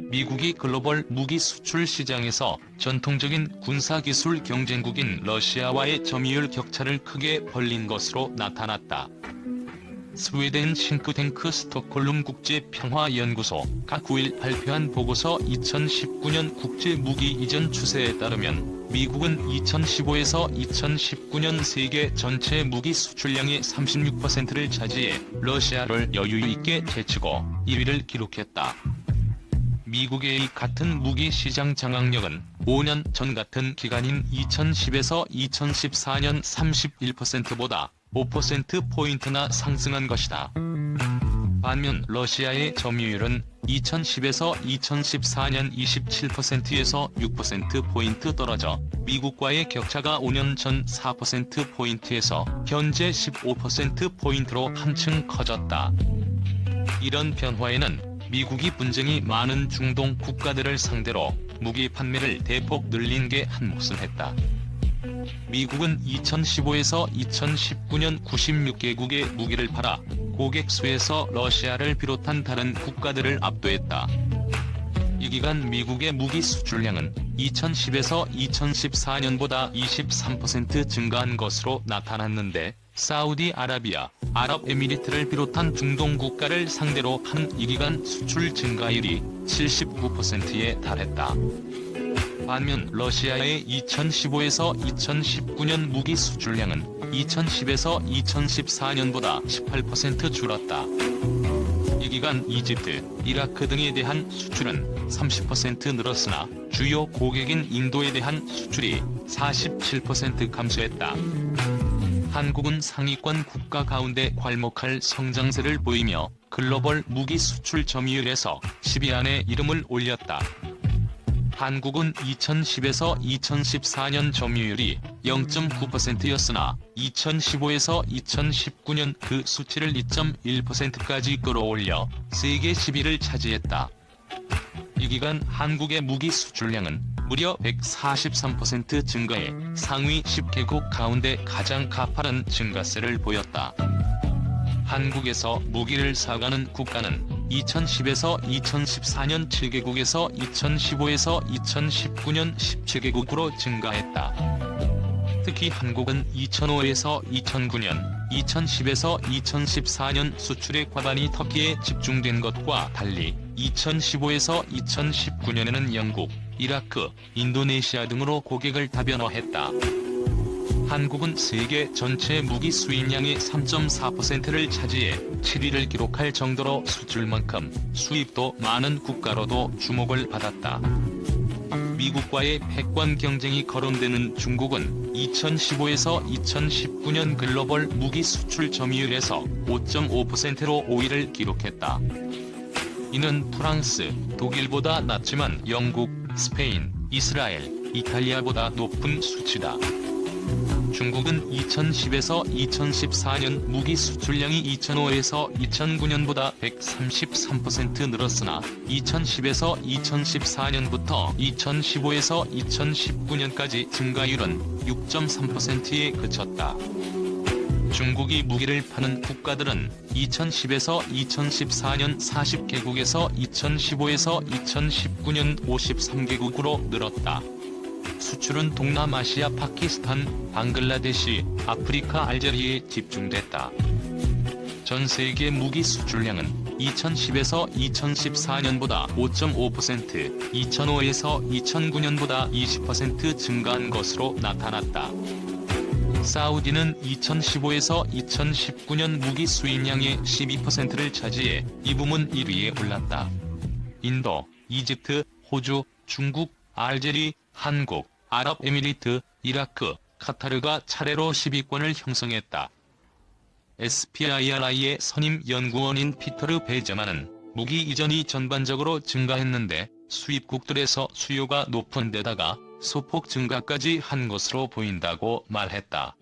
미국이 글로벌 무기 수출 시장에서 전통적인 군사기술 경쟁국인 러시아와의 점유율 격차를 크게 벌린 것으로 나타났다. 스웨덴 싱크탱크 스톡홀름 국제평화연구소가 9일 발표한 보고서 2019년 국제무기 이전 추세에 따르면 미국은 2015에서 2019년 세계 전체 무기 수출량의 36%를 차지해 러시아를 여유있게 제치고 2위를 기록했다. 미국의 같은 무기 시장 장악력은 5년 전 같은 기간인 2010에서 2014년 31%보다 5%포인트나 상승한 것이다. 반면 러시아의 점유율은 2010에서 2014년 27%에서 6%포인트 떨어져 미국과의 격차가 5년 전 4%포인트에서 현재 15%포인트로 한층 커졌다. 이런 변화에는 미국이 분쟁이 많은 중동 국가들을 상대로 무기 판매를 대폭 늘린 게 한몫을 했다. 미국은 2015에서 2019년 96개국의 무기를 팔아 고객 수에서 러시아를 비롯한 다른 국가들을 압도했다. 이 기간 미국의 무기 수출량은 2010에서 2014년보다 23% 증가한 것으로 나타났는데 사우디아라비아, 아랍에미리트를 비롯한 중동 국가를 상대로 한 이 기간 수출 증가율이 79%에 달했다. 반면 러시아의 2015에서 2019년 무기 수출량은 2010에서 2014년보다 18% 줄었다. 이 기간 이집트, 이라크 등에 대한 수출은 30% 늘었으나 주요 고객인 인도에 대한 수출이 47% 감소했다. 한국은 상위권 국가 가운데 괄목할 성장세를 보이며 글로벌 무기 수출 점유율에서 10위 안에 이름을 올렸다. 한국은 2010에서 2014년 점유율이 0.9%였으나 2015에서 2019년 그 수치를 2.1%까지 끌어올려 세계 10위를 차지했다. 이 기간 한국의 무기 수출량은 무려 143% 증가해 상위 10개국 가운데 가장 가파른 증가세를 보였다. 한국에서 무기를 사가는 국가는 2010에서 2014년 7개국에서 2015에서 2019년 17개국으로 증가했다. 특히 한국은 2005에서 2009년, 2010에서 2014년 수출의 과반이 터키에 집중된 것과 달리 2015에서 2019년에는 영국, 이라크, 인도네시아 등으로 고객을 다변화했다. 한국은 세계 전체 무기 수입량의 3.4%를 차지해 7위를 기록할 정도로 수출만큼 수입도 많은 국가로도 주목을 받았다. 미국과의 패권 경쟁이 거론되는 중국은 2015에서 2019년 글로벌 무기 수출 점유율에서 5.5%로 5위를 기록했다. 이는 프랑스, 독일보다 낮지만 영국, 스페인, 이스라엘, 이탈리아보다 높은 수치다. 중국은 2010에서 2014년 무기 수출량이 2005에서 2009년보다 133% 늘었으나 2010에서 2014년부터 2015에서 2019년까지 증가율은 6.3%에 그쳤다. 중국이 무기를 파는 국가들은 2010에서 2014년 40개국에서 2015에서 2019년 53개국으로 늘었다. 수출은 동남아시아 파키스탄, 방글라데시, 아프리카 알제리에 집중됐다. 전 세계 무기 수출량은 2010에서 2014년보다 5.5%, 2005에서 2009년보다 20% 증가한 것으로 나타났다. 사우디는 2015에서 2019년 무기 수입량의 12%를 차지해 이 부문 1위에 올랐다. 인도, 이집트, 호주, 중국, 알제리, 한국, 아랍에미리트, 이라크, 카타르가 차례로 10위권을 형성했다. SPIRI의 선임 연구원인 피터르 베제만은 무기 이전이 전반적으로 증가했는데 수입국들에서 수요가 높은 데다가 소폭 증가까지 한 것으로 보인다고 말했다.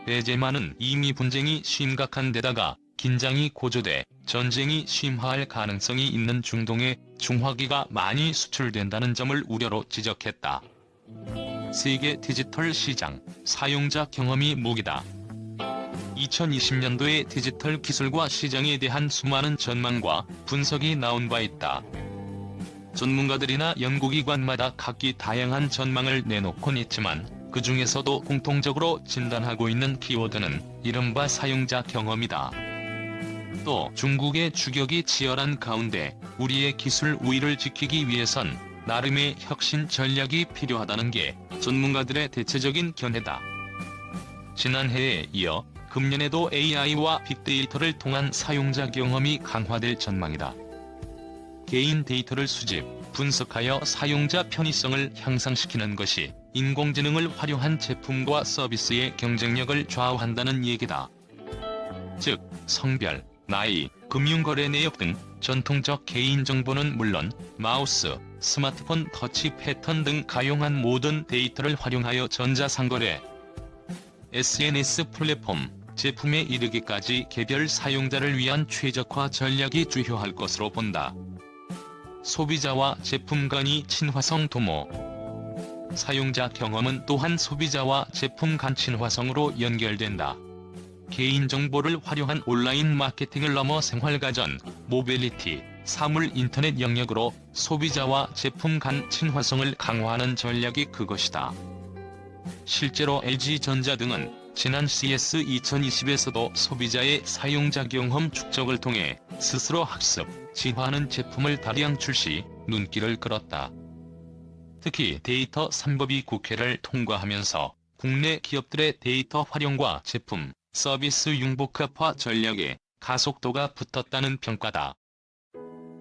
베제만은 이미 분쟁이 심각한 데다가 긴장이 고조돼 전쟁이 심화할 가능성이 있는 중동에 중화기가 많이 수출된다는 점을 우려로 지적했다. 세계 디지털 시장, 사용자 경험이 무기다. 2020년도의 디지털 기술과 시장에 대한 수많은 전망과 분석이 나온 바 있다. 전문가들이나 연구기관마다 각기 다양한 전망을 내놓곤 있지만 그 중에서도 공통적으로 진단하고 있는 키워드는 이른바 사용자 경험이다. 또 중국의 추격이 치열한 가운데 우리의 기술 우위를 지키기 위해선 나름의 혁신 전략이 필요하다는 게 전문가들의 대체적인 견해다. 지난해에 이어 금년에도 AI와 빅데이터를 통한 사용자 경험이 강화될 전망이다. 개인 데이터를 수집, 분석하여 사용자 편의성을 향상시키는 것이 인공지능을 활용한 제품과 서비스의 경쟁력을 좌우한다는 얘기다. 즉, 성별, 나이, 금융거래 내역 등 전통적 개인정보는 물론 마우스, 스마트폰 터치 패턴 등 가용한 모든 데이터를 활용하여 전자상거래, SNS 플랫폼, 제품에 이르기까지 개별 사용자를 위한 최적화 전략이 주요할 것으로 본다. 소비자와 제품 간의 친화성 도모. 사용자 경험은 또한 소비자와 제품 간 친화성으로 연결된다. 개인정보를 활용한 온라인 마케팅을 넘어 생활가전, 모빌리티, 사물 인터넷 영역으로 소비자와 제품 간 친화성을 강화하는 전략이 그것이다. 실제로 LG전자 등은 지난 CES 2020에서도 소비자의 사용자 경험 축적을 통해 스스로 학습, 진화하는 제품을 다량 출시, 눈길을 끌었다. 특히 데이터 3법이 국회를 통과하면서 국내 기업들의 데이터 활용과 제품, 서비스 융복합화 전략에 가속도가 붙었다는 평가다.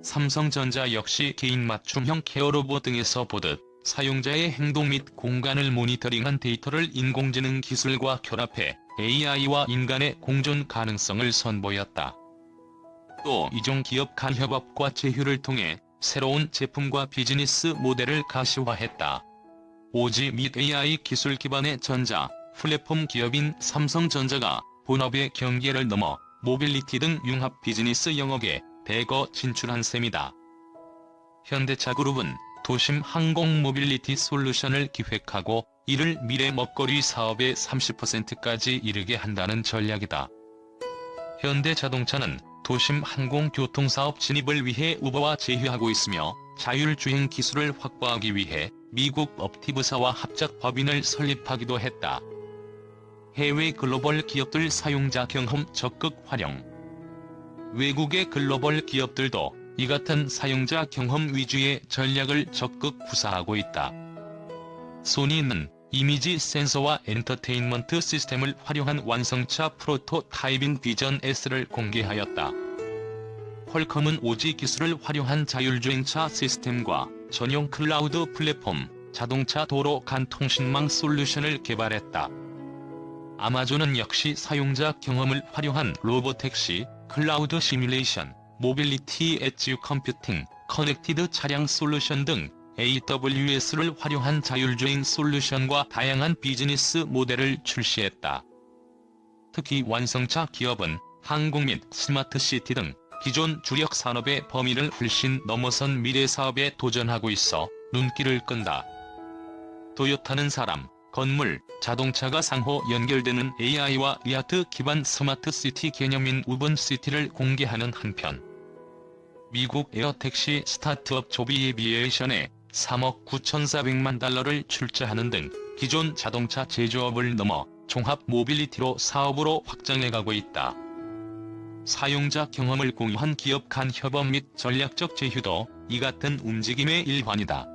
삼성전자 역시 개인 맞춤형 케어로봇 등에서 보듯 사용자의 행동 및 공간을 모니터링한 데이터를 인공지능 기술과 결합해 AI와 인간의 공존 가능성을 선보였다. 또 이종 기업 간 협업과 제휴를 통해 새로운 제품과 비즈니스 모델을 가시화했다. 오지 및 AI 기술 기반의 전자, 플랫폼 기업인 삼성전자가 본업의 경계를 넘어 모빌리티 등 융합 비즈니스 영역에 대거 진출한 셈이다. 현대차그룹은 도심 항공 모빌리티 솔루션을 기획하고 이를 미래 먹거리 사업의 30%까지 이르게 한다는 전략이다. 현대자동차는 도심 항공교통사업 진입을 위해 우버와 제휴하고 있으며 자율주행 기술을 확보하기 위해 미국 업티브사와 합작 법인을 설립하기도 했다. 해외 글로벌 기업들 사용자 경험 적극 활용. 외국의 글로벌 기업들도 이 같은 사용자 경험 위주의 전략을 적극 구사하고 있다. 소니는 이미지 센서와 엔터테인먼트 시스템을 활용한 완성차 프로토타입인 비전 S를 공개하였다. 퀄컴은 오지 기술을 활용한 자율주행차 시스템과 전용 클라우드 플랫폼, 자동차 도로 간 통신망 솔루션을 개발했다. 아마존은 역시 사용자 경험을 활용한 로보택시, 클라우드 시뮬레이션, 모빌리티 엣지 컴퓨팅, 커넥티드 차량 솔루션 등 AWS를 활용한 자율주행 솔루션과 다양한 비즈니스 모델을 출시했다. 특히 완성차 기업은 항공 및 스마트시티 등 기존 주력 산업의 범위를 훨씬 넘어선 미래 사업에 도전하고 있어 눈길을 끈다. 도요타는 사람, 건물, 자동차가 상호 연결되는 AI와 리아트 기반 스마트시티 개념인 우번시티를 공개하는 한편 미국 에어택시 스타트업 조비 에비에이션에 3억 9,400만 달러를 출자하는 등 기존 자동차 제조업을 넘어 종합 모빌리티로 사업으로 확장해가고 있다. 사용자 경험을 공유한 기업 간 협업 및 전략적 제휴도 이 같은 움직임의 일환이다.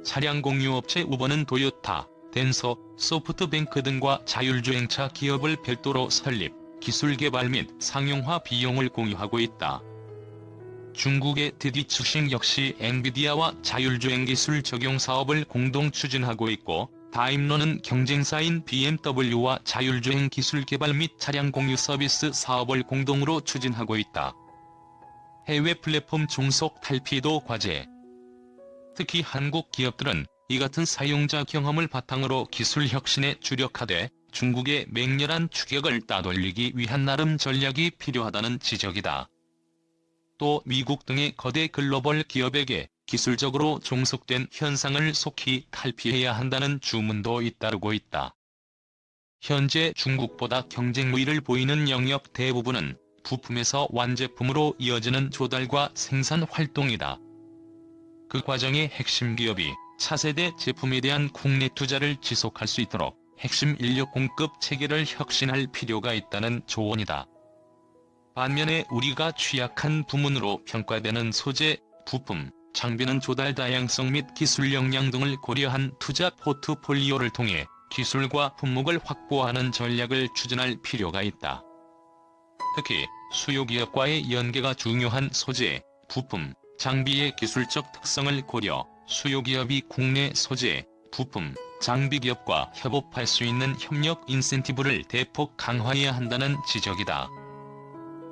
차량 공유업체 우버는 도요타, 덴소, 소프트뱅크 등과 자율주행차 기업을 별도로 설립, 기술 개발 및 상용화 비용을 공유하고 있다. 중국의 디디츠싱 역시 엔비디아와 자율주행 기술 적용 사업을 공동 추진하고 있고 다임러는 경쟁사인 BMW와 자율주행 기술 개발 및 차량 공유 서비스 사업을 공동으로 추진하고 있다. 해외 플랫폼 종속 탈피도 과제. 특히 한국 기업들은 이 같은 사용자 경험을 바탕으로 기술 혁신에 주력하되 중국의 맹렬한 추격을 따돌리기 위한 나름 전략이 필요하다는 지적이다. 또 미국 등의 거대 글로벌 기업에게 기술적으로 종속된 현상을 속히 탈피해야 한다는 주문도 잇따르고 있다. 현재 중국보다 경쟁 우위를 보이는 영역 대부분은 부품에서 완제품으로 이어지는 조달과 생산 활동이다. 그 과정의 핵심 기업이 차세대 제품에 대한 국내 투자를 지속할 수 있도록 핵심 인력 공급 체계를 혁신할 필요가 있다는 조언이다. 반면에 우리가 취약한 부문으로 평가되는 소재, 부품, 장비는 조달 다양성 및 기술 역량 등을 고려한 투자 포트폴리오를 통해 기술과 품목을 확보하는 전략을 추진할 필요가 있다. 특히 수요기업과의 연계가 중요한 소재, 부품, 장비의 기술적 특성을 고려 수요기업이 국내 소재, 부품, 장비 기업과 협업할 수 있는 협력 인센티브를 대폭 강화해야 한다는 지적이다.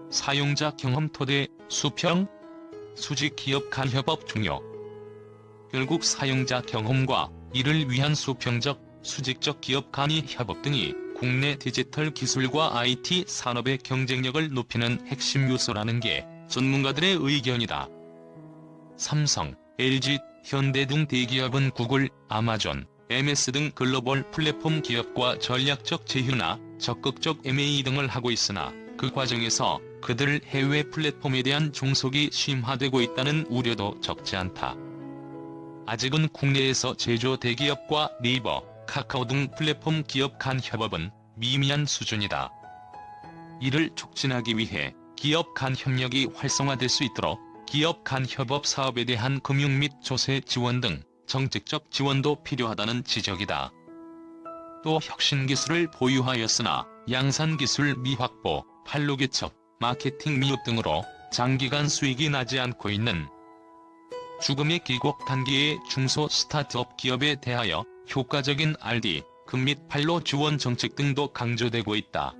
사용자 경험 토대, 수평, 수직 기업 간 협업 중요. 결국 사용자 경험과 이를 위한 수평적, 수직적 기업 간의 협업 등이 국내 디지털 기술과 IT 산업의 경쟁력을 높이는 핵심 요소라는 게 전문가들의 의견이다. 삼성, LG, 현대 등 대기업은 구글, 아마존, MS 등 글로벌 플랫폼 기업과 전략적 제휴나 적극적 M&A 등을 하고 있으나 그 과정에서 그들 해외 플랫폼에 대한 종속이 심화되고 있다는 우려도 적지 않다. 아직은 국내에서 제조 대기업과 네이버, 카카오 등 플랫폼 기업 간 협업은 미미한 수준이다. 이를 촉진하기 위해 기업 간 협력이 활성화될 수 있도록 기업 간 협업 사업에 대한 금융 및 조세 지원 등 정책적 지원도 필요하다는 지적이다. 또 혁신기술을 보유하였으나 양산기술 미확보, 판로개척, 마케팅 미흡 등으로 장기간 수익이 나지 않고 있는 죽음의 기곡 단계의 중소 스타트업 기업에 대하여 효과적인 R&D, 금 및 판로 지원 정책 등도 강조되고 있다.